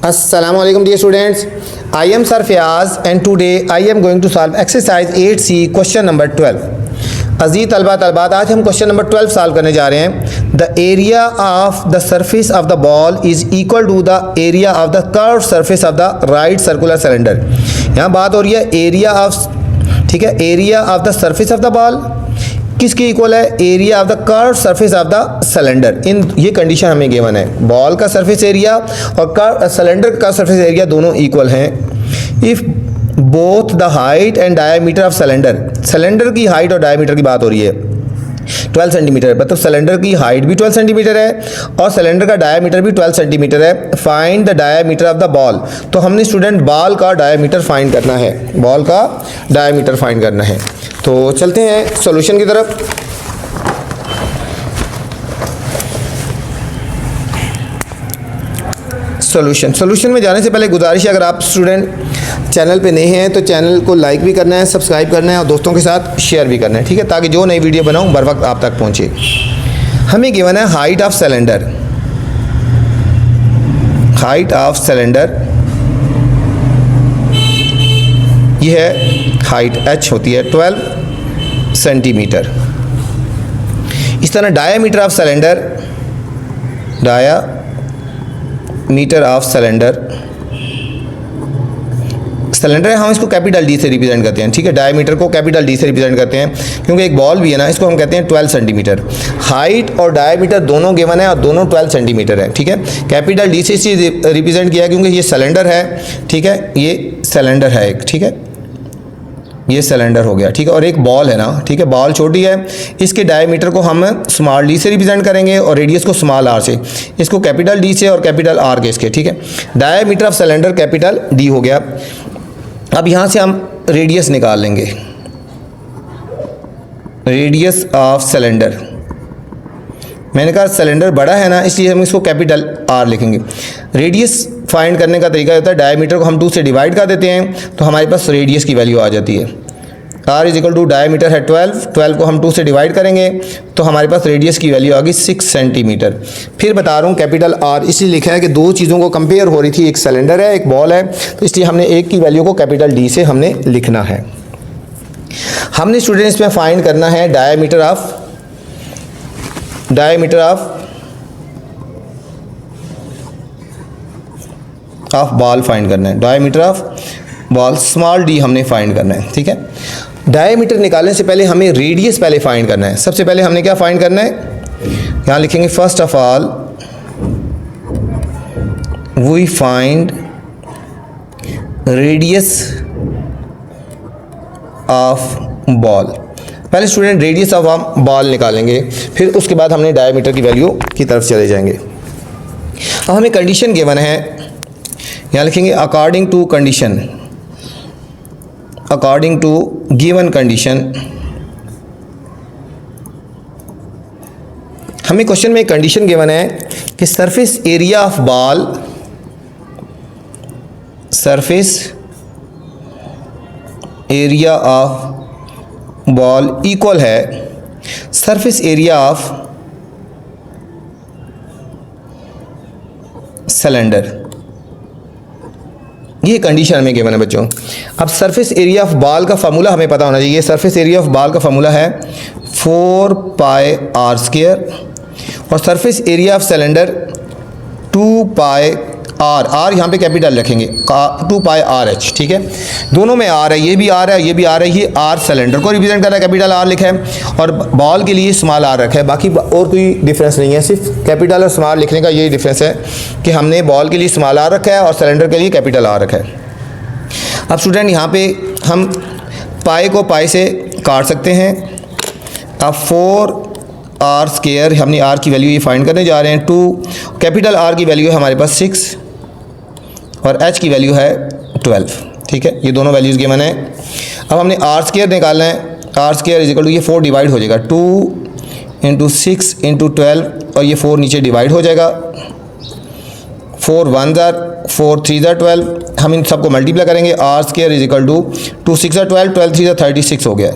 Assalamu alaikum dear students. I am Sir Fayaz and today I am going to solve exercise 8C question number 12. अजीज तलबा तलबात आज हम question number 12 solve करने जा रहे हैं। The area of the surface of the ball is equal to the area of the curve surface of the right circular cylinder. यहाँ बात हो रही है एरिया ऑफ, ठीक है, area of the surface of the ball किसके equal है? Area of the curve surface of the cylinder. इन ये कंडीशन हमें गिवन है, बॉल का सरफेस एरिया और सिलेंडर का सरफेस एरिया दोनों इक्वल हैं। If both the height and diameter of cylinder की हाइट और डायमीटर की बात हो रही है 12 सेंटीमीटर, मतलब सिलेंडर की हाइट भी 12 सेंटीमीटर है और सिलेंडर का डायमीटर भी 12 सेंटीमीटर है। Find the diameter of the ball. तो हमने स्टूडेंट बॉल का डायमीटर फाइंड करना है, बॉल का डायमीटर फाइंड करना है। तो चलते हैं सॉल्यूशन की तरफ। सॉल्यूशन में जाने से पहले गुजारिश है, अगर आप स्टूडेंट चैनल पे नए हैं तो चैनल को लाइक भी करना है, सब्सक्राइब करना है और दोस्तों के साथ शेयर भी करना है, ठीक है, ताकि जो नई वीडियो बनाऊं बर वक्त आप तक पहुंचे। हमें गिवन है height of cylinder, height of cylinder ये है हाइट h होती है 12 सेंटीमीटर। इस तरह diameter of cylinder, diameter of cylinder है, हम इसको कैपिटल डी से रिप्रेजेंट करते हैं, ठीक है, डायमीटर को कैपिटल डी से रिप्रेजेंट करते हैं क्योंकि एक बॉल भी है ना, इसको हम कहते हैं 12 सेंटीमीटर। हाइट और डायमीटर दोनों गिवन है और दोनों 12 सेंटीमीटर है, ठीक है। कैपिटल डी से इसे रिप्रेजेंट किया क्योंकि ये सिलेंडर है, ठीक है, ये सिलेंडर है एक, ठीक है, ये सिलेंडर हो गया, ठीक है, और एक बॉल है ना, ठीक है, बॉल छोटी है, इसके डायमीटर को हम स्मॉल डी से रिप्रेजेंट करेंगे और रेडियस को स्मॉल आर से, इसको कैपिटल डी से और कैपिटल आर के इसके, ठीक है। Diameter of cylinder capital D हो गया। अब यहाँ से हम रेडियस निकाल लेंगे, रेडियस ऑफ सिलेंडर। मैंने कहा सिलेंडर बड़ा है ना, इसलिए हम इसको कैपिटल आर लिखेंगे। रेडियस फाइंड करने का तरीका होता है, डायमीटर को हम 2 से डिवाइड कर देते हैं तो हमारे पास रेडियस की वैल्यू आ जाती है। R is equal to diameter है 12 को हम 2 से डिवाइड करेंगे तो हमारे पास रेडियस की वैल्यू आ गई 6 सेंटीमीटर। फिर बता रहा हूँ कैपिटल आर इसलिए लिखा है कि दो चीज़ों को कंपेयर हो रही थी, एक सिलेंडर है एक बॉल है, तो इसलिए हमने एक की वैल्यू को कैपिटल डी से हमने लिखना है। हमने स्टूडेंट इसमें फाइंड करना है डायमीटर ऑफ बॉल फाइंड करना है, diameter of ball small D हमने फाइंड करना है, ठीक है। डायमीटर निकालने से पहले हमें रेडियस पहले फाइंड करना है। सबसे पहले हमने क्या फाइंड करना है, यहाँ लिखेंगे first of all we find radius of ball. पहले स्टूडेंट रेडियस ऑफ हम बॉल निकालेंगे, फिर उसके बाद हमने डायमीटर की वैल्यू की तरफ चले जाएंगे। अब हमें कंडीशन गिवन है, यहाँ लिखेंगे according to condition, according to given condition. हमें क्वेश्चन में एक कंडीशन गिवन है कि surface area of ball, surface area of ball equal है सरफेस एरिया ऑफ सिलेंडर। ये कंडीशन हमें गिवन है बच्चों। अब सरफेस एरिया ऑफ बॉल का फार्मूला हमें पता होना चाहिए। सरफेस एरिया ऑफ बॉल का फार्मूला है 4 पाई आर स्क्वायर और surface area of cylinder 2 pi r, are यहाँ पे कैपिटल रखेंगे, 2 पाई आर एच, ठीक है। दोनों में आर है, ये भी आर है ये भी आर है। ये आर सिलेंडर को रिप्रेजेंट कर रहा है, कैपिटल आर लिखा है, और बॉल के लिए स्मॉल आर रखा है। बाकी और कोई डिफरेंस नहीं है, सिर्फ कैपिटल और स्मॉल लिखने का यही डिफरेंस है कि हमने बॉल के लिए स्मॉल आर रखा है और सिलेंडर के लिए कैपिटल आर रखा है। अब स्टूडेंट यहाँ पे हम पाई को पाई से काट सकते हैं। अब 4 आर स्क्वायर, हमने आर की वैल्यू ये फाइंड करने जा रहे हैं 2, कैपिटल आर की वैल्यू है हमारे पास 6 और एच की वैल्यू है 12, ठीक है। ये दोनों वैल्यूज़ गिवन है। अब हमने आर स्क्वायर निकालना है, r square is equal to ये 4 डिवाइड हो जाएगा 2 × 6 × 12 और ये 4 नीचे डिवाइड हो जाएगा। 4 1 ज़ार 4 3 ज़ार 12, हम इन सबको मल्टीप्लाई करेंगे। R square is equal to 2 6 ज़ार 12, 12 3 ज़ार 36 हो गया।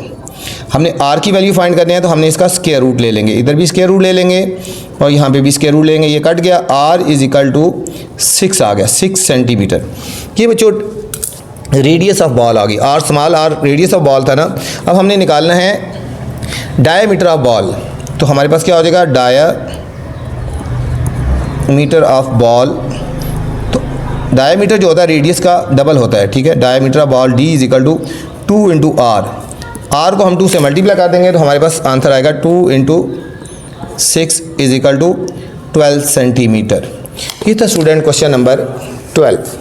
हमने आर की वैल्यू फाइंड करनी है तो हमने इसका स्क्वायर रूट ले लेंगे, इधर भी स्क्वायर रूट ले लेंगे और यहाँ पे भी स्क्वायर रूट लेंगे, ये कट गया, आर इज इक्वल टू 6 आ गया, 6 सेंटीमीटर। ये बच्चों रेडियस ऑफ बॉल आ गई, r small r radius of ball था ना। अब हमने निकालना है डायमीटर ऑफ बॉल, तो हमारे पास क्या हो जाएगा, डायमीटर ऑफ बॉल। तो डायमीटर जो होता है रेडियस का डबल होता है, ठीक है। Diameter of ball D is equal to 2 into r, r को हम 2 से मल्टीप्लाई कर देंगे तो हमारे पास आंसर आएगा 2 into 6 is equal to 12 centimetre. ये था student question number 12।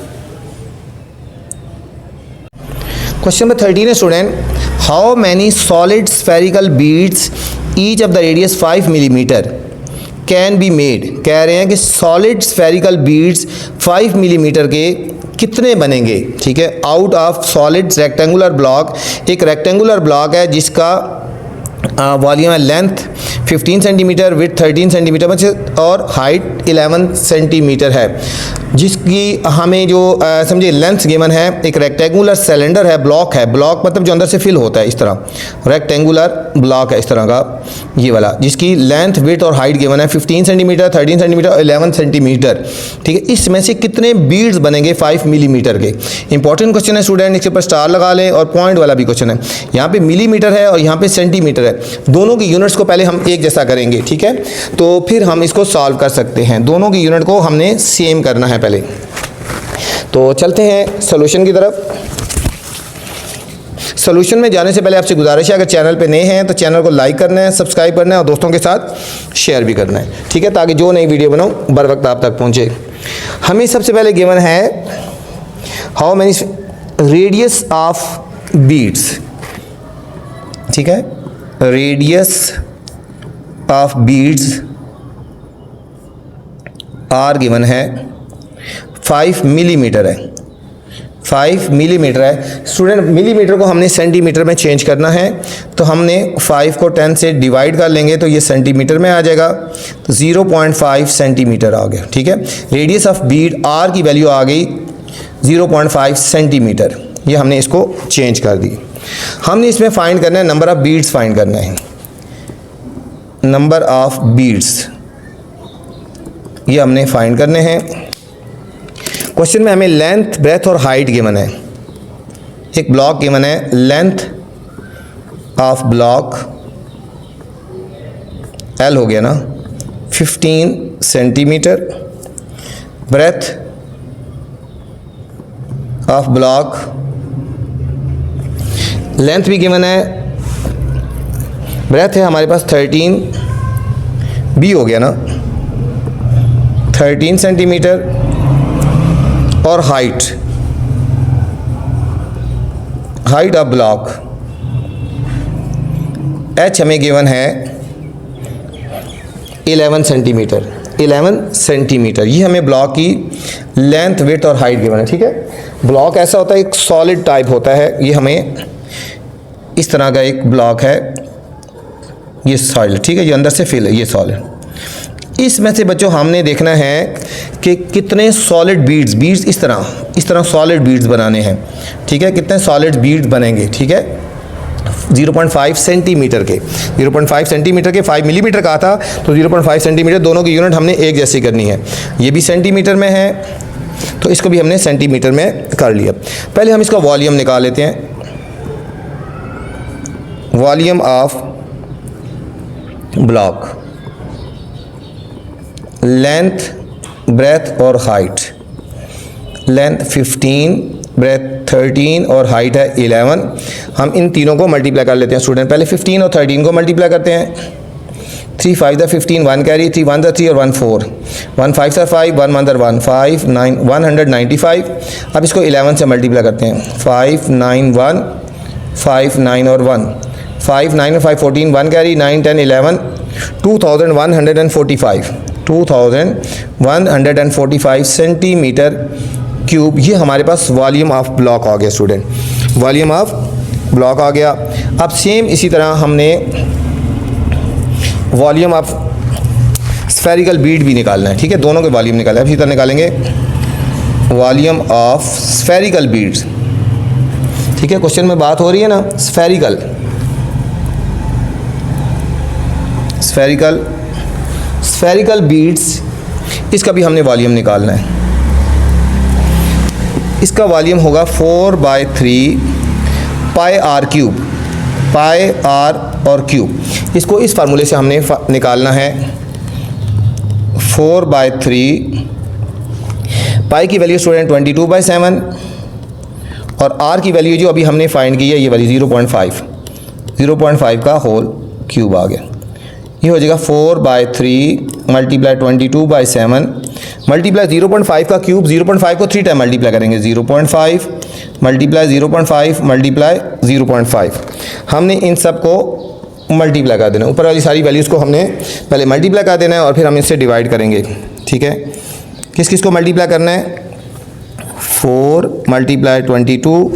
Question number 13 है student, how many solid spherical beads each of the radius 5 millimetre can be made. कह रहे हैं कि सॉलिड स्फेरिकल बीड्स 5 मिलीमीटर के कितने बनेंगे, ठीक है, out of solid rectangular block. एक रेक्टेंगुलर ब्लॉक है जिसका वॉल्यूम है लेंथ 15 सेंटीमीटर, विड्थ 13 सेंटीमीटर और हाइट 11 सेंटीमीटर है, जिसकी हमें जो समझिए लेंथ गिवन है। एक रेक्टेंगुलर सिलेंडर है, ब्लॉक है, ब्लॉक मतलब जो अंदर से फिल होता है, इस तरह रेक्टेंगुलर ब्लॉक है इस तरह का, ये वाला, जिसकी लेंथ विड्थ और हाइट गिवन है 15 सेंटीमीटर, 13 सेंटीमीटर और 11 सेंटीमीटर, ठीक है। इसमें से कितने बीड्स बनेंगे 5 मिलीमीटर के। इंपॉर्टेंट क्वेश्चन है स्टूडेंट, इसके ऊपर स्टार लगा लें, और पॉइंट वाला भी क्वेश्चन है। यहाँ पे मिलीमीटर है और यहाँ पे सेंटीमीटर है, दोनों की यूनिट्स को पहले हम एक जैसा करेंगे, ठीक है, तो फिर हम इसको सॉल्व कर सकते हैं। दोनों की यूनिट को हमने सेम करना है पहले। तो चलते हैं सॉल्यूशन की तरफ। सॉल्यूशन में जाने से पहले आपसे गुजारिश है, अगर चैनल पे नए हैं तो चैनल को लाइक करना है, सब्सक्राइब करना है और दोस्तों के साथ शेयर भी करना है, ठीक है, ताकि जो नई वीडियो बनाऊँ बर वक्त आप तक पहुँचे। हमें सबसे पहले गिवन है how many radius of beads, ठीक है, radius of beads are given है 5 मिलीमीटर है, 5 मिलीमीटर है स्टूडेंट। मिलीमीटर को हमने सेंटीमीटर में चेंज करना है, तो हमने 5 को 10 से डिवाइड कर लेंगे तो ये सेंटीमीटर में आ जाएगा, तो 0.5 सेंटीमीटर आ गया, ठीक है। रेडियस ऑफ बीड आर की वैल्यू आ गई 0.5 सेंटीमीटर, ये हमने इसको चेंज कर दी। हमने इसमें फाइंड करना है नंबर ऑफ बीड्स फाइंड करना है, नंबर ऑफ बीड्स ये हमने फाइंड करने हैं। क्वेश्चन में हमें लेंथ, ब्रेथ और हाइट गिवन है। एक ब्लॉक गिवन है, लेंथ ऑफ ब्लॉक एल हो गया ना 15 centimetre, breadth of block, length भी गिवन है, ब्रेथ है हमारे पास 13 बी हो गया ना 13 सेंटीमीटर, और हाइट ऑफ ब्लॉक एच हमें गिवन है 11 सेंटीमीटर, 11 सेंटीमीटर। ये हमें ब्लॉक की लेंथ, विड्थ और हाइट गिवन है, ठीक है। ब्लॉक ऐसा होता है, एक सॉलिड टाइप होता है, ये हमें इस तरह का एक ब्लॉक है, ये सॉलिड, ठीक है, ये अंदर से फिल है, ये सॉलिड। इसमें से बच्चों हमने देखना है कि कितने सॉलिड बीड्स इस तरह सॉलिड बीड्स बनाने हैं, ठीक है, कितने सॉलिड बीड्स बनेंगे, ठीक है। 0.5 सेंटीमीटर के, 0.5 सेंटीमीटर के 5 मिलीमीटर का था, तो 0.5 सेंटीमीटर, दोनों की यूनिट हमने एक जैसी करनी है। ये भी सेंटीमीटर में है तो इसको भी हमने सेंटीमीटर में कर लिया। पहले हम इसका वॉल्यूम निकाल लेते हैं, volume of block, length, breadth और हाइट। लेंथ 15, ब्रेथ 13 और हाइट है 11। हम इन तीनों को मल्टीप्लाई कर लेते हैं स्टूडेंट। पहले 15 और 13 को मल्टीप्लाई करते हैं। 3 5 द 15, 1 कैरी, 3 1 द 3 और 1 4, 1 5 सा 5, 1 1 द 1 5, 9 195। अब इसको 11 से मल्टीप्लाई करते हैं। 5 9 1, 5 9 और 1, 5 9 और 5 14, 1 कैरी, 9 10 11, 2145, 2145 सेंटीमीटर क्यूब। ये हमारे पास वॉल्यूम ऑफ ब्लॉक आ गया स्टूडेंट, वॉल्यूम ऑफ ब्लॉक आ गया। अब सेम इसी तरह हमने वॉल्यूम ऑफ स्फेरिकल बीड भी निकालना है, ठीक है, दोनों के वॉल्यूम निकालना है। इसी तरह निकालेंगे वॉल्यूम ऑफ स्फेरिकल बीड्स, ठीक है। क्वेश्चन में बात हो रही है ना स्फेरिकल, स्फेरिकल बीड्स, इसका भी हमने वॉल्यूम निकालना है। इसका वॉल्यूम होगा 4/3 pi r cube, pi are और क्यूब। इसको इस फार्मूले से हमने निकालना है। 4/3 पाई की वैल्यू स्टूडेंट 22/7 और आर की वैल्यू जो अभी हमने फाइंड की है ये वाली 0.5 का होल क्यूब आ गया। ये हो जाएगा 4/3 मल्टीप्लाई 22/7 मल्टीप्लाई 0.5 का क्यूब। 0.5 को 3 टाइम मल्टीप्लाई करेंगे। 0.5 मल्टीप्लाई 0.5 मल्टीप्लाई 0.5। हमने इन सब को मल्टीप्लाई कर देना है। ऊपर वाली सारी वैल्यूज़ को हमने पहले मल्टीप्लाई कर देना है और फिर हम इससे डिवाइड करेंगे। ठीक है, किस किस को मल्टीप्लाई करना है? 4 मल्टीप्लाई 22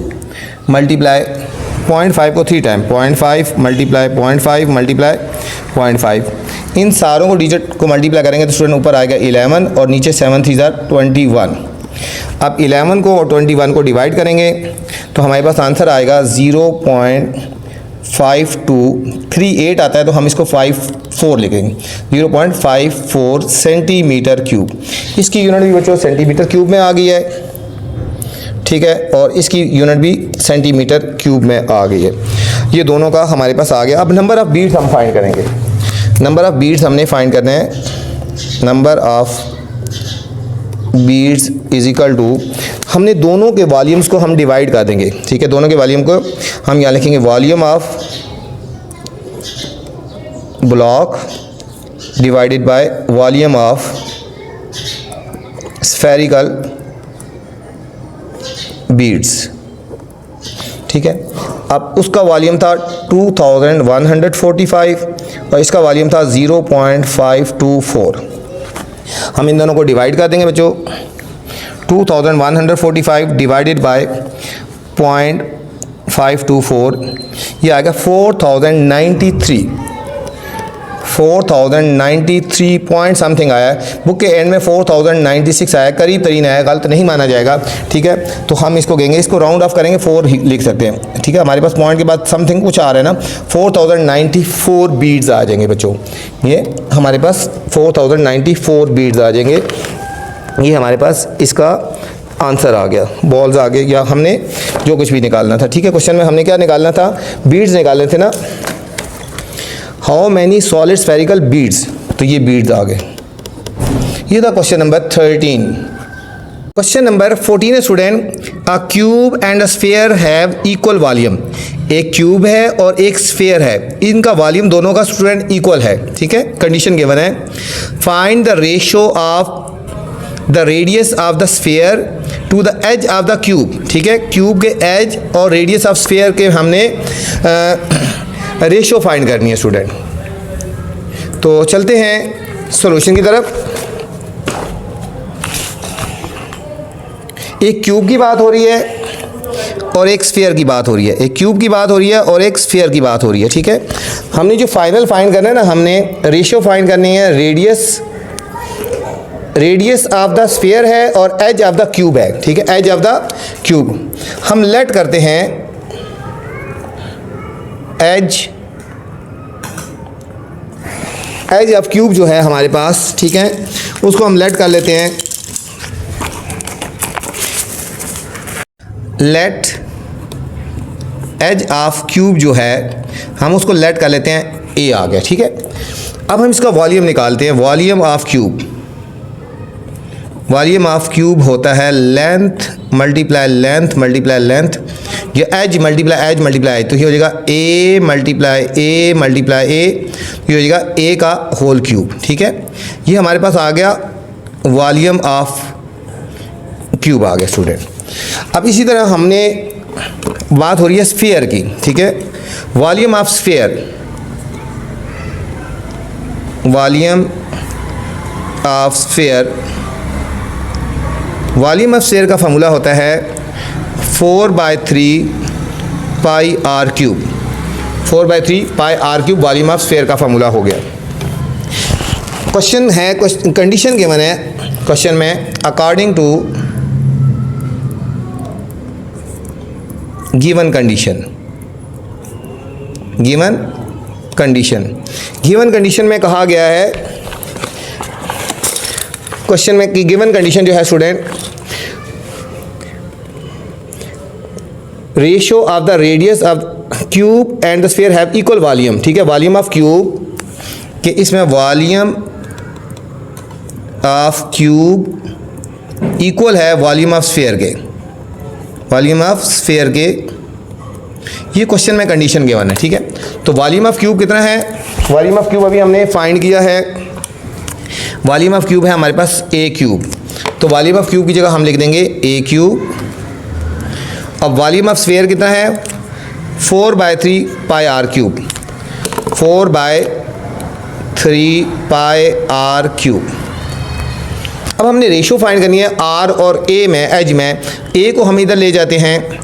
मल्टीप्लाई 0.5 को 3 टाइम 0.5 मल्टीप्लाई 0.5 मल्टीप्लाई 0.5। इन सारों को डिजिट को मल्टीप्लाई करेंगे तो स्टूडेंट ऊपर आएगा 11 और नीचे 7 3 21। अब 11 को और 21 को डिवाइड करेंगे तो हमारे पास आंसर आएगा 0.5238 आता है, तो हम इसको 54 लिखेंगे। 0.54 सेंटीमीटर क्यूब। इसकी यूनिट भी बच्चों सेंटीमीटर क्यूब में आ गई है। ठीक है, और इसकी यूनिट भी सेंटीमीटर क्यूब में आ गई है। ये दोनों का हमारे पास आ गया। अब नंबर ऑफ़ बीड्स हम फाइंड करेंगे। नंबर ऑफ़ बीड्स हमने फाइंड करने हैं। Number of beads is equal to, हमने दोनों के वॉल्यूम्स को हम डिवाइड कर देंगे। ठीक है, दोनों के वॉल्यूम को हम यहाँ लिखेंगे volume of block divided by volume of spherical beads. ठीक है, अब उसका वॉल्यूम था 2145 और इसका वॉल्यूम था 0.524। हम इन दोनों को डिवाइड कर देंगे बच्चों। 2145 डिवाइडेड बाय 0.524, ये आएगा 4093 पॉइंट समथिंग आया है। बुक के एंड में 4096 आया, करीब तरीन आया, गलत नहीं माना जाएगा। ठीक है, तो हम इसको कहेंगे, इसको राउंड ऑफ करेंगे 4 लिख सकते हैं। ठीक है, हमारे पास पॉइंट के बाद समथिंग कुछ आ रहा है ना, 4094 बीड्स आ जाएंगे बच्चों। ये हमारे पास 4094 बीड्स आ जाएंगे। ये हमारे पास इसका आंसर आ गया, बॉल्स आ गए, या हमने जो कुछ भी निकालना था। ठीक है, क्वेश्चन में हमने क्या निकालना था? बीड्स निकालने थे ना। How many solid spherical beads, तो ये बीड्स आ गए। ये था क्वेश्चन नंबर 13। क्वेश्चन नंबर 14 है student, a cube and a sphere have equal volume. एक क्यूब है और एक स्फीयर है, इनका वॉल्यूम दोनों का स्टूडेंट इक्वल है। ठीक है, कंडीशन गिवन है। Find the ratio of the radius of the sphere to the edge of the cube. ठीक है, क्यूब के एज और रेडियस ऑफ स्फीयर के हमने रेशियो फाइंड करनी है स्टूडेंट। तो चलते हैं सॉल्यूशन की तरफ। एक क्यूब की बात हो रही है और एक स्फीयर की बात हो रही है। एक क्यूब की बात हो रही है और एक स्फीयर की बात हो रही है। ठीक है, हमने जो फाइनल फाइंड करना है ना, हमने रेशियो फाइंड करनी है। रेडियस ऑफ द स्फीयर है और एज ऑफ द क्यूब है। ठीक है, एज ऑफ द क्यूब हम लेट करते हैं। एज ऑफ क्यूब जो है हमारे पास, ठीक है, उसको हम लेट कर लेते हैं। लेट एज ऑफ क्यूब जो है हम उसको लेट कर लेते हैं, ए आ गया। ठीक है, अब हम इसका वॉल्यूम निकालते हैं। Volume of cube, volume of cube होता है length multiply length multiply length, ये एज मल्टीप्लाई एज मल्टीप्लाई, तो ये हो जाएगा ए मल्टीप्लाई ए मल्टीप्लाई ए, ये हो जाएगा ए का होल क्यूब। ठीक है, ये हमारे पास आ गया वॉल्यूम ऑफ क्यूब आ गया स्टूडेंट। अब इसी तरह हमने बात हो रही है स्फीयर की। ठीक है, volume of sphere, volume of sphere, volume of sphere का फार्मूला होता है 4/3 pi r cube. 4/3 pi r cube volume of sphere का फार्मूला हो गया। क्वेश्चन है, कंडीशन गिवन है क्वेश्चन में, according to given condition, given condition given condition में कहा गया है, क्वेश्चन में कि गिवन कंडीशन जो है student, ratio of the radius of cube and the sphere have equal volume. ठीक है, वॉल्यूम ऑफ क्यूब कि इसमें वॉल्यूम ऑफ क्यूब इक्वल है वॉल्यूम ऑफ स्फीयर के, वॉल्यूम ऑफ स्फीयर के, ये क्वेश्चन में कंडीशन गिवन है। ठीक है, तो वॉल्यूम ऑफ क्यूब कितना है, वॉल्यूम ऑफ क्यूब अभी हमने फाइंड किया है, वॉल्यूम ऑफ क्यूब है हमारे पास ए क्यूब, तो वॉल्यूम ऑफ क्यूब की जगह हम लिख देंगे ए क्यूब। अब वॉल्यूम ऑफ स्फीयर कितना है 4/3 pi r cube, 4/3 pi r cube. अब हमने रेशो फाइंड करनी है आर और ए में, एज में, ए को हम इधर ले जाते हैं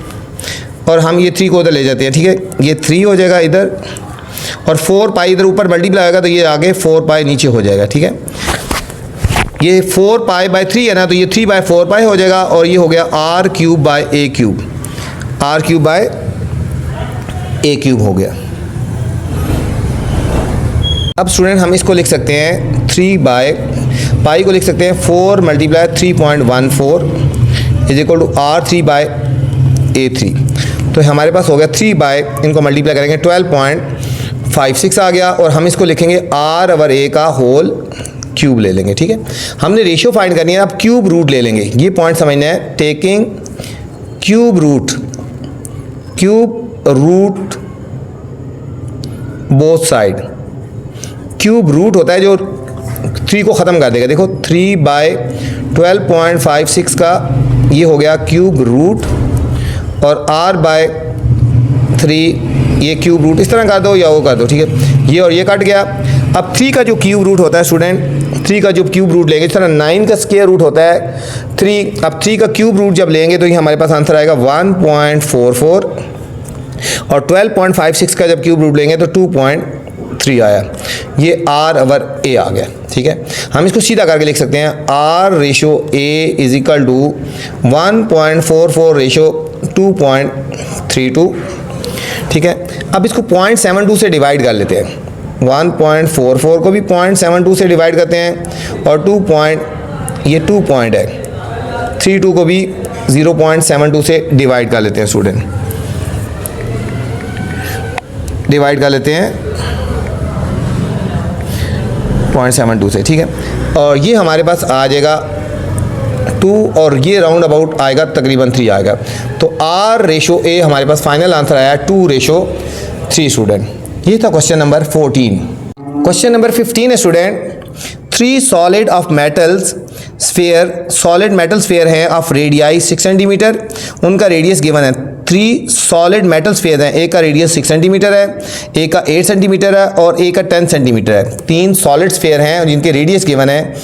और हम ये 3 को उधर ले जाते हैं। ठीक है, ये 3 हो जाएगा इधर और 4 पाई इधर ऊपर मल्टीप्लाई होगा तो ये आगे 4 पाई नीचे हो जाएगा। ठीक है, ये 4 पाई/3 है ना, तो ये 3/4 पाई हो जाएगा और ये हो गया r cube by A cube, r cube by A cube हो गया। अब स्टूडेंट हम इसको लिख सकते हैं 3 बाय पाई को लिख सकते हैं 4 × 3.14 इज इक्वल टू R3/A3। तो हमारे पास हो गया 3 बाय, इनको मल्टीप्लाई करेंगे 12.56 आ गया और हम इसको लिखेंगे R/A का होल क्यूब ले लेंगे। ठीक है, हमने रेशियो फाइंड करनी है, अब क्यूब रूट ले लेंगे, ये पॉइंट समझना है। Taking cube root, cube root both side, cube root होता है जो 3 को ख़त्म कर देगा। देखो 3/12.56 का ये हो गया क्यूब रूट और R/3 ये क्यूब रूट, इस तरह कर दो या वो कर दो। ठीक है, ये और ये कट गया। अब 3 का जो क्यूब रूट होता है स्टूडेंट, 3 का जो क्यूब रूट लेंगे, इस तरह 9 का स्क्वायर रूट होता है 3। अब 3 का क्यूब रूट जब लेंगे तो ये हमारे पास आंसर आएगा 1.44 और 12.56 का जब क्यूब रूट लेंगे तो 2.3 आया, ये R/A आ गया। ठीक है, हम इसको सीधा करके लिख सकते हैं R/A is equal to 1.44 ratio 2.32। ठीक है, अब इसको 0.72 से डिवाइड कर लेते हैं, 1.44 को भी 0.72 से डिवाइड करते हैं और 2 पॉइंट है 32 को भी 0.72 से डिवाइड कर लेते हैं स्टूडेंट, डिवाइड कर लेते हैं 0.72 से। ठीक है, और ये हमारे पास आ जाएगा 2 और ये राउंड अबाउट आएगा तकरीबन 3 आएगा। तो R/A हमारे पास फाइनल आंसर आया 2/3 स्टूडेंट। ये था क्वेश्चन नंबर 14। क्वेश्चन नंबर 15 है student, 3 solid of metals sphere, solid metal sphere हैं ऑफ रेडियाई 6 सेंटीमीटर, उनका रेडियस गिवन है। 3 सॉलिड मेटल स्फीयर हैं, एक का रेडियस 6 सेंटीमीटर है, एक का 8 सेंटीमीटर है और एक का 10 सेंटीमीटर है। 3 सॉलिड स्फीयर हैं जिनके रेडियस गिवन है।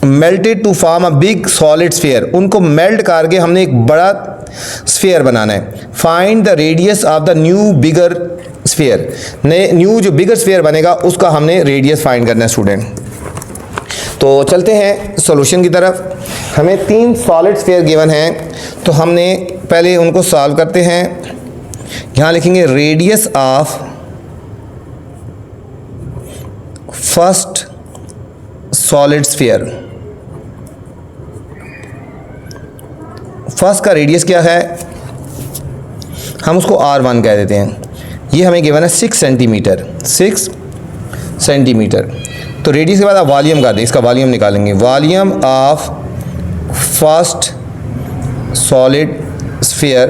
Melted to form a big solid sphere, उनको मेल्ट करके हमने एक बड़ा स्फीयर बनाना है। Find the radius of the new bigger sphere, नए न्यू जो बिगर स्फीयर बनेगा उसका हमने रेडियस फाइंड करना है स्टूडेंट। तो चलते हैं सॉल्यूशन की तरफ। हमें 3 सॉलिड स्फीयर गिवन हैं, तो हमने पहले उनको सॉल्व करते हैं। यहाँ लिखेंगे radius of first solid sphere, first का रेडियस क्या है, हम उसको R1 कह देते हैं। ये हमें गिवन है 6 सेंटीमीटर, 6 सेंटीमीटर। तो रेडियस के बाद आप वॉल्यूम कर दें, इसका वॉल्यूम निकालेंगे। Volume of first solid sphere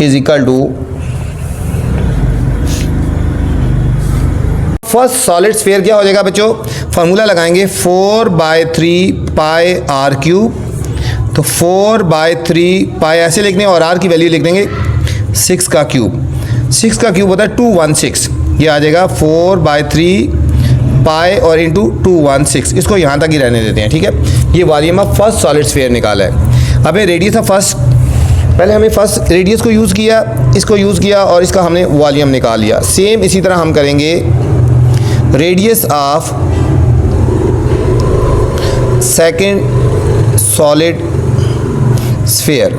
is equal to, first solid sphere क्या हो जाएगा बच्चों, फार्मूला लगाएंगे 4/3 पाई आर क्यूब। तो 4/3 पाई ऐसे लिखने और आर की वैल्यू लिख देंगे 6 का क्यूब, 6 का क्यूब होता है 216, ये आ जाएगा 4/3 पाई और इंटू 216, इसको यहाँ तक ही रहने देते हैं। ठीक है, ये volume of first solid sphere निकाला है। अब रेडियस ऑफ फर्स्ट, पहले हमें फर्स्ट रेडियस को यूज़ किया, इसको यूज़ किया और इसका हमने वॉल्यूम निकाल लिया। सेम इसी तरह हम करेंगे radius of second solid sphere,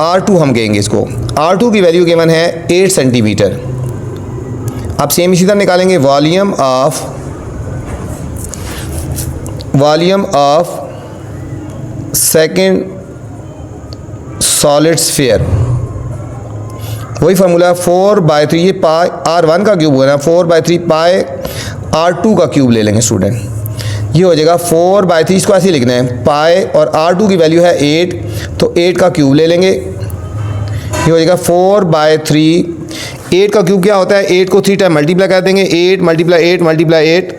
R2 हम कहेंगे इसको। R2 की वैल्यू गिवन है 8 सेंटीमीटर। अब सेम इसी तरह निकालेंगे volume of second solid sphere, वही फार्मूला 4/3, ये पाई R1 का क्यूब होगा ना, 4/3 पाई R2 का क्यूब ले लेंगे स्टूडेंट, ये हो जाएगा 4/3, इसको ऐसे ही लिखना है, पाई और R2 की वैल्यू है 8, तो 8 का क्यूब ले लेंगे, ये हो जाएगा 4/3। 8 का क्यूब क्या होता है, 8 को 3 टाइम मल्टीप्लाई कर देंगे, 8 × 8 × 8,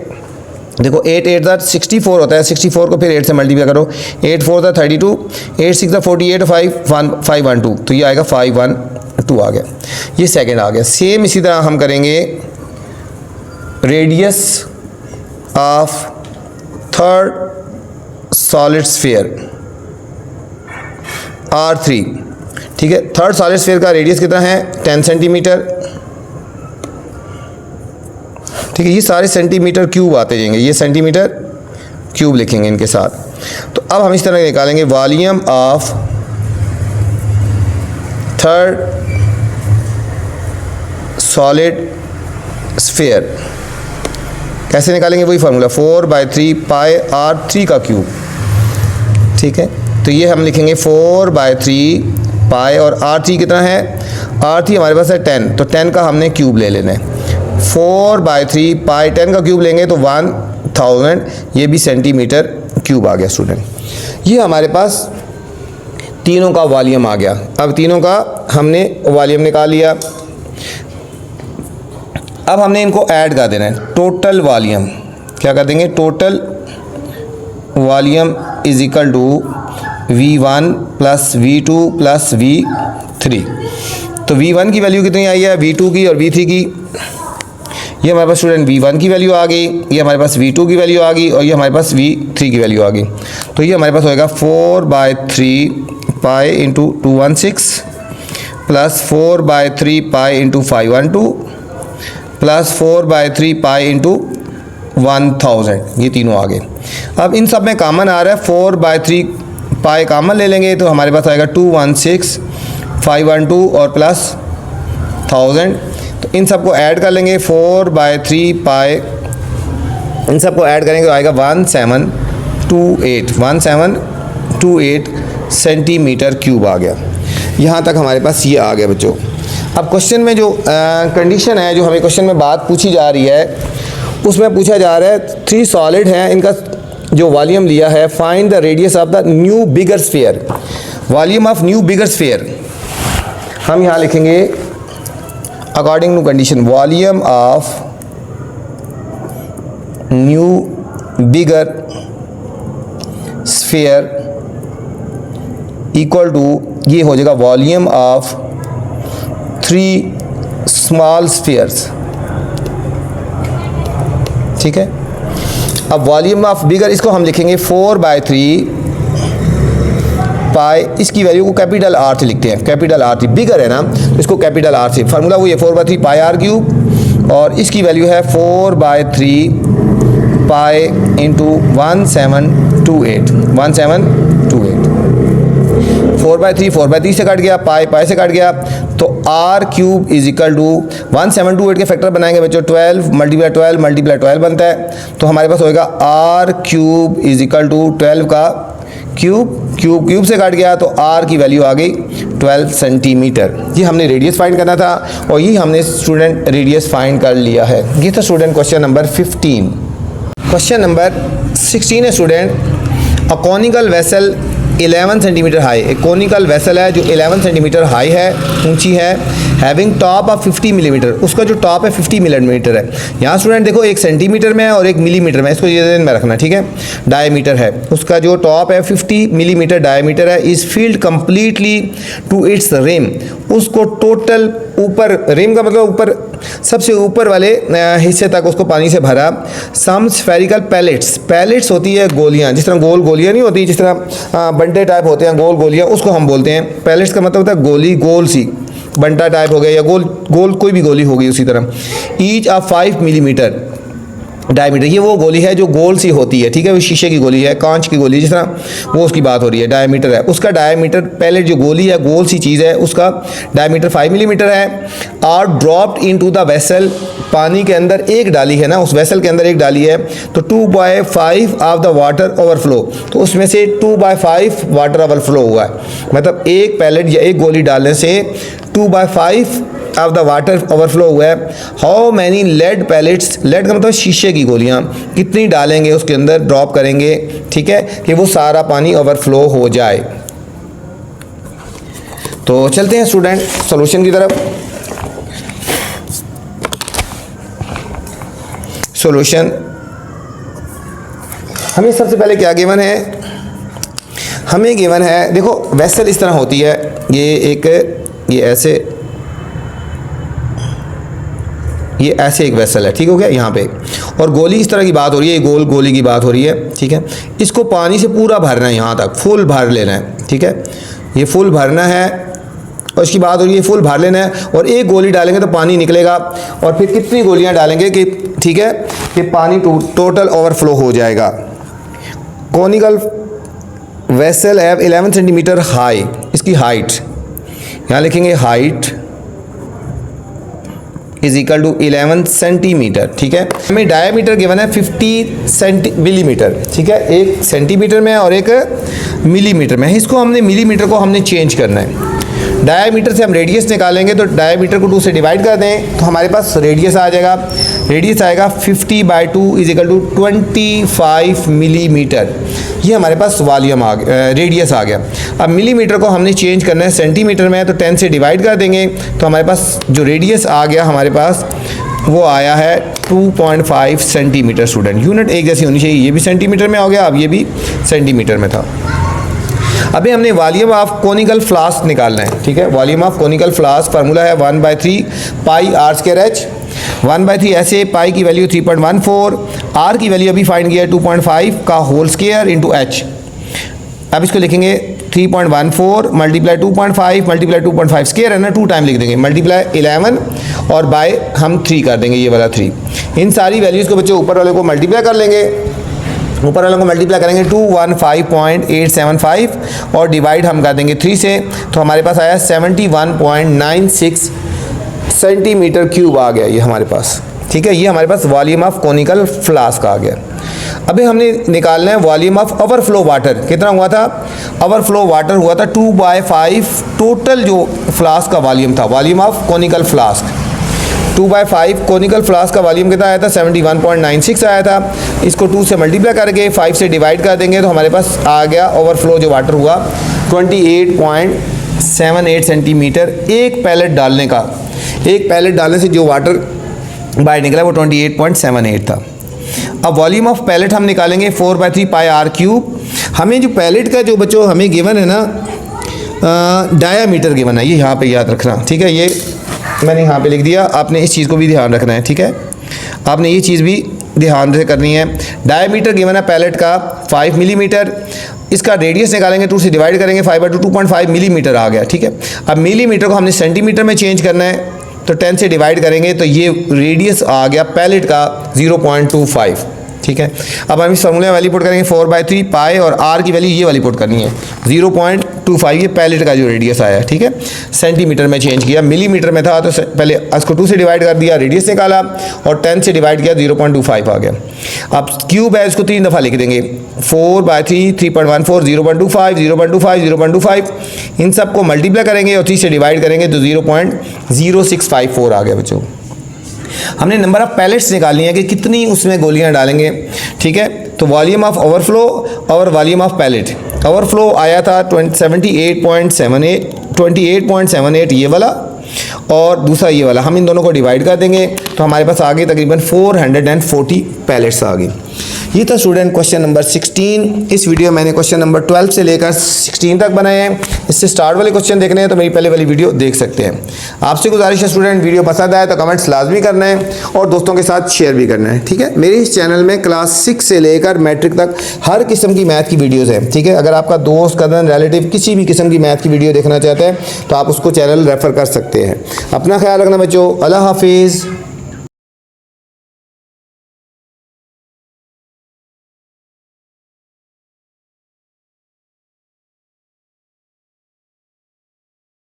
देखो 8 8 दा 64 होता है, 64 को फिर 8 से मल्टीप्लाई करो, 8 4 दा 32, 8 6 दा 48, 512, तो ये आएगा 512 आ गया, ये सेकंड आ गया। सेम इसी तरह हम करेंगे radius of third solid sphere R3, ठीक है। थर्ड सॉलिड स्फीयर का रेडियस कितना है 10 सेंटीमीटर, ठीक है। ये सारे सेंटीमीटर क्यूब आते जाएंगे, ये सेंटीमीटर क्यूब लिखेंगे इनके साथ। तो अब हम इस तरह निकालेंगे volume of third solid sphere, कैसे निकालेंगे, वही फार्मूला 4/3 पाई R3 का क्यूब, ठीक है। तो ये हम लिखेंगे 4/3 पाई, और R3 कितना है, R3 हमारे पास है 10, तो 10 का हमने क्यूब ले लेना है, 4/3 पाई 10 का क्यूब लेंगे तो 1000, ये भी सेंटीमीटर क्यूब आ गया स्टूडेंट। ये हमारे पास तीनों का वॉल्यूम आ गया। अब तीनों का हमने वॉल्यूम निकाल लिया, अब हमने इनको ऐड कर देना है, टोटल वॉल्यूम क्या कर देंगे, total volume is equal to V1 + V2 + V3। तो V1 की वैल्यू कितनी आई है, V2 की और V3 की, ये हमारे पास स्टूडेंट V1 की वैल्यू आ गई, ये हमारे पास V2 की वैल्यू आ गई, और ये हमारे पास V3 की वैल्यू आ गई। तो ये हमारे पास होएगा 4/3 pi into 216 plus 4/3 pi into 512 plus 4/3 pi into 1000, ये तीनों आ गए। अब इन सब में कॉमन आ रहा है 4/3 पाई कॉमन ले लेंगे, तो हमारे पास आएगा 216, 512 और प्लस 1000। तो इन सबको ऐड कर लेंगे, 4/3 पाई, इन सबको ऐड करेंगे तो आएगा 1728 सेंटीमीटर क्यूब आ गया। यहाँ तक हमारे पास ये आ गया बच्चों। अब क्वेश्चन में जो कंडीशन है, जो हमें क्वेश्चन में बात पूछी जा रही है, उसमें पूछा जा रहा है 3 सॉलिड हैं, इनका जो वॉल्यूम लिया है, find the radius of the new bigger sphere, volume of new bigger sphere. हम यहाँ लिखेंगे according to condition, volume of new bigger sphere equal to, ये हो जाएगा वॉल्यूम ऑफ 3 स्मॉल स्फीयर्स, ठीक है। अब वॉल्यूम ऑफ बिगर, इसको हम लिखेंगे 4/3 पाई, इसकी वैल्यू को कैपिटल R से लिखते हैं, कैपिटल R3, बिगर है ना तो इसको कैपिटल R से, फार्मूला वो ये 4/3 पाई R3, और इसकी वैल्यू है 4/3 पाई इंटू 1728, 4/3 से कट गया, पाई से कट गया, तो R³ इज इक्वल टू 1728 के फैक्टर बनाएंगे बच्चों, 12 × 12 बनता है। तो हमारे पास होएगा R³ इज इक्वल टू 12 का क्यूब से कट गया, तो R की वैल्यू आ गई 12 सेंटीमीटर। ये हमने रेडियस फाइंड करना था, और ये हमने स्टूडेंट रेडियस फाइंड कर लिया है। ये था student question number 15। Question number 16 है student, a conical vessel 11 centimetre high, एक कॉनिकल वेसल है जो 11 सेंटीमीटर हाई है, ऊंची है, हैविंग टॉप ऑफ 50 मिलीमीटर, उसका जो टॉप है 50 मिलीमीटर है। यहाँ स्टूडेंट देखो एक सेंटीमीटर में है और एक मिलीमीटर में, इसको ये ध्यान में रखना, ठीक है। डायमीटर है, उसका जो टॉप है 50 मिलीमीटर डायमीटर है, is filled completely to its rim, उसको टोटल ऊपर, रिम का मतलब ऊपर, सबसे ऊपर वाले हिस्से तक उसको पानी से भरा। सम स्फेरिकल पैलेट्स होती है गोलियाँ, जिस तरह गोल गोलियाँ नहीं होती, जिस तरह बंटे टाइप होते हैं गोल गोलियाँ, उसको हम बोलते हैं पैलेट्स। का मतलब होता है गोली, गोल सी बंटा टाइप हो गया, या गोल कोई भी गोली होगी उसी तरह। ईच ऑफ 5 मिलीमीटर, डायमीटर, ये वो गोली है जो गोल सी होती है, ठीक है, वो शीशे की गोली है, कांच की गोली जिस तरह, वो उसकी बात हो रही है, डायमीटर है उसका। डायमीटर पैलेट जो गोली है, गोल सी चीज़ है, उसका डायमीटर 5 मिलीमीटर है। Are dropped into the vessel, पानी के अंदर एक डाली है ना, उस वेसल के अंदर एक डाली है, तो 2/5 ऑफ द वाटर ओवरफ्लो, तो उसमें से 2/5 वाटर ओवरफ्लो हुआ है। मतलब एक पैलेट या एक गोली डालने से 2/5 ऑफ द वाटर ओवरफ्लो हुआ है। How many lead pellets, lead का मतलब शीशे की गोलियां, कितनी डालेंगे उसके अंदर, ड्रॉप करेंगे, ठीक है, कि वो सारा पानी ओवरफ्लो हो जाए। तो चलते हैं स्टूडेंट सॉल्यूशन की तरफ। सॉल्यूशन हमें सबसे पहले क्या गिवन है, हमें गिवन है, देखो वेसल इस तरह होती है, ये ऐसे एक वेसल है, ठीक हो गया यहाँ पे, और गोली इस तरह की बात हो रही है, गोल गोली की बात हो रही है, ठीक है। इसको पानी से पूरा भरना है, यहाँ तक फुल भर लेना है, ठीक है, ये फुल भरना है, और इसकी बात हो रही है फुल भर लेना है, और एक गोली डालेंगे तो पानी निकलेगा, और फिर कितनी गोलियाँ डालेंगे कि, ठीक है, कि पानी टोटल ओवरफ्लो हो जाएगा। Conical vessel have 11 centimetre high, इसकी हाइट यहाँ लिखेंगे, height is equal to 11 centimetre, ठीक है। हमें डायमीटर गिवन है 50 मिलीमीटर, ठीक है, एक सेंटीमीटर में और एक मिलीमीटर में। इसको हमने मिलीमीटर को हमने चेंज करना है। डायमीटर से हम रेडियस निकालेंगे, तो डायमीटर को 2 से डिवाइड कर दें तो हमारे पास रेडियस आ जाएगा, रेडियस आएगा 50/2 इज इक्वल टू 25 मिलीमीटर। ये हमारे पास वॉल्यूम आ गया, रेडियस आ गया। अब मिलीमीटर को हमने चेंज करना है सेंटीमीटर में, तो 10 से डिवाइड कर देंगे तो हमारे पास जो रेडियस आ गया हमारे पास वो आया है 2.5 सेंटीमीटर। स्टूडेंट यूनिट एक जैसी होनी चाहिए, ये भी सेंटीमीटर में हो गया, अब ये भी सेंटीमीटर में था। अभी हमने वॉल्यूम ऑफ कोनिकल फ्लास्क निकालना है, ठीक है। Volume of conical flask formula है 1/3 पाई r²h। 1/3 ऐसे, पाई की वैल्यू 3.14, r की वैल्यू अभी फाइंड किया है 2.5 का होल स्क्वायर इंटू h। अब इसको लिखेंगे 3.14 मल्टीप्लाई 2.5 मल्टीप्लाई 2.5 स्क्वायर है ना, 2 टाइम लिख देंगे, मल्टीप्लाई 11 और बाय हम 3 कर देंगे, ये वाला 3। इन सारी वैल्यूज़ को बच्चे ऊपर वाले को मल्टीप्लाई कर लेंगे, ऊपर वालों को मल्टीप्लाई करेंगे 215.875 और डिवाइड हम कर देंगे 3 से, तो हमारे पास आया 71.96 सेंटीमीटर क्यूब आ गया ये हमारे पास, ठीक है। ये हमारे पास वॉल्यूम ऑफ कोनिकल फ्लास्क आ गया। अभी हमने निकालना है वॉल्यूम ऑफ ओवरफ्लो वाटर, कितना हुआ था, ओवरफ्लो वाटर हुआ था 2/5 टोटल जो फ्लास्क का वॉल्यूम था, volume of conical flask 2/5 conical flask का वॉल्यूम कितना आया था, 71.96 आया था। इसको 2 से मल्टीप्लाई करके 5 से डिवाइड कर देंगे तो हमारे पास आ गया ओवरफ्लो जो वाटर हुआ 28.78 सेंटीमीटर। एक पैलेट डालने का, एक पैलेट डालने से जो वाटर बाहर निकला वो 28.78 था। अब वॉल्यूम ऑफ पैलेट हम निकालेंगे 4/3 पाई r³। हमें जो पैलेट का जो बच्चों हमें गिवन है ना, डायामीटर गिवन है, ये यहाँ पे याद रखना, ठीक है। ये मैंने यहाँ पे लिख दिया, आपने इस चीज़ को भी ध्यान रखना है, ठीक है, आपने ये चीज़ भी ध्यान से करनी है। डायमीटर गिवन है पैलेट का 5 मिलीमीटर, इसका रेडियस निकालेंगे 2 से डिवाइड करेंगे 5/2 2.5 मिलीमीटर आ गया, ठीक है। अब मिलीमीटर को हमने सेंटीमीटर में चेंज करना है, तो 10 से डिवाइड करेंगे तो ये रेडियस आ गया पैलेट का 0.25, ठीक है। अब हम इस फॉर्मूले में वैल्यू पुट करेंगे 4/3 पाई और r की वैल्यू ये वाली पुट करनी है 0.25, ये पैलेट का जो रेडियस आया, ठीक है। सेंटीमीटर में चेंज किया, मिलीमीटर में था तो पहले इसको 2 से डिवाइड कर दिया, रेडियस निकाला और 10 से डिवाइड किया 0.25 आ गया। अब क्यूब है, इसको 3 दफ़ा लिख देंगे 4/3 3.14 0.25 0.25 0.25, इन सब को मल्टीप्लाई करेंगे और 3 से डिवाइड करेंगे तो 0.0654 आ गया बच्चों। हमने नंबर ऑफ पैलेट्स निकालनी है कि कितनी उसमें गोलियां डालेंगे, ठीक है। तो वॉल्यूम ऑफ ओवरफ्लो और वॉल्यूम ऑफ पैलेट, ओवरफ्लो आया था 28.78 ये वाला और दूसरा ये वाला, हम इन दोनों को डिवाइड कर देंगे तो हमारे पास आ गए तकरीबन 440 पैलेट्स आ गए। ये था स्टूडेंट क्वेश्चन नंबर 16। इस वीडियो में मैंने क्वेश्चन नंबर 12 से लेकर 16 तक बनाए हैं। इससे स्टार्ट वाले क्वेश्चन देखने हैं तो मेरी पहले वाली वीडियो देख सकते हैं। आपसे गुजारिश है स्टूडेंट, वीडियो पसंद आए तो कमेंट्स लाजमी करना है और दोस्तों के साथ शेयर भी करना है, ठीक है। मेरे इस चैनल में क्लास 6 से लेकर मैट्रिक तक हर किस्म की मैथ की वीडियोज़ हैं, ठीक है। अगर आपका दोस्त, कज़न, रिलेटिव किसी भी किस्म की मैथ की वीडियो देखना चाहते हैं तो आप उसको चैनल रेफ़र कर सकते हैं। अपना ख्याल रखना बच्चों, अल्लाह हाफिज़।